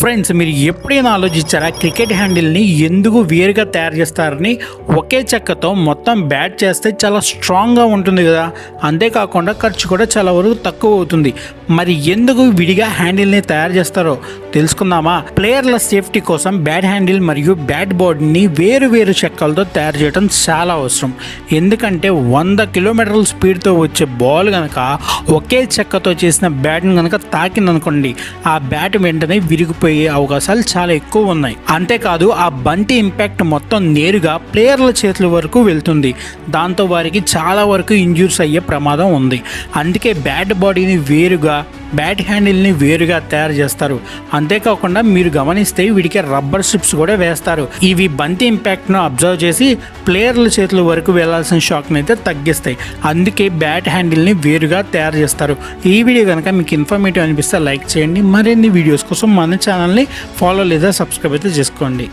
Friends, మీరు ఎప్పుడైనా ఆలోచించారా క్రికెట్ హ్యాండిల్ని ఎందుకు వేరుగా తయారు చేస్తారని? ఒకే చెక్కతో మొత్తం బ్యాట్ చేస్తే చాలా స్ట్రాంగ్గా ఉంటుంది కదా, అంతేకాకుండా ఖర్చు కూడా చాలా వరకు తక్కువ అవుతుంది. మరి ఎందుకు విడిగా హ్యాండిల్ని తయారు చేస్తారో తెలుసుకుందామా? ప్లేయర్ల సేఫ్టీ కోసం బ్యాట్ హ్యాండిల్ మరియు బ్యాట్ బోర్డ్ని వేరు వేరు చెక్కలతో తయారు చేయడం చాలా అవసరం. ఎందుకంటే 100 కిలోమీటర్ల స్పీడ్తో వచ్చే బాల్ కనుక ఒకే చెక్కతో చేసిన బ్యాట్ని కనుక తాకిందనుకోండి, ఆ బ్యాట్ వెంటనే విరిగిపోయే అవకాశాలు చాలా ఎక్కువ ఉన్నాయి. అంతేకాదు, ఆ బంతి ఇంపాక్ట్ మొత్తం నేరుగా ప్లేయర్ల చేతుల వరకు వెళ్తుంది. దాంతో వారికి చాలా వరకు ఇంజ్యూర్స్ అయ్యే ప్రమాదం ఉంది. అందుకే బ్యాట్ బాడీని వేరుగా, బ్యాట్ హ్యాండిల్ని వేరుగా తయారు చేస్తారు. అంతేకాకుండా మీరు గమనిస్తే వీటికి రబ్బర్ స్ట్రిప్స్ కూడా వేస్తారు. ఇవి బంతి ఇంపాక్ట్ను అబ్జర్వ్ చేసి ప్లేయర్ల చేతుల వరకు వెళ్లాల్సిన షాక్ని అయితే తగ్గిస్తాయి. అందుకే బ్యాట్ హ్యాండిల్ని వేరుగా తయారు చేస్తారు. ఈ వీడియో కనుక మీకు ఇన్ఫర్మేటివ్ అనిపిస్తే లైక్ చేయండి. మరిన్ని వీడియోస్ కోసం మన ఛానల్ని ఫాలో లేదా సబ్స్క్రైబ్ అయితే చేసుకోండి.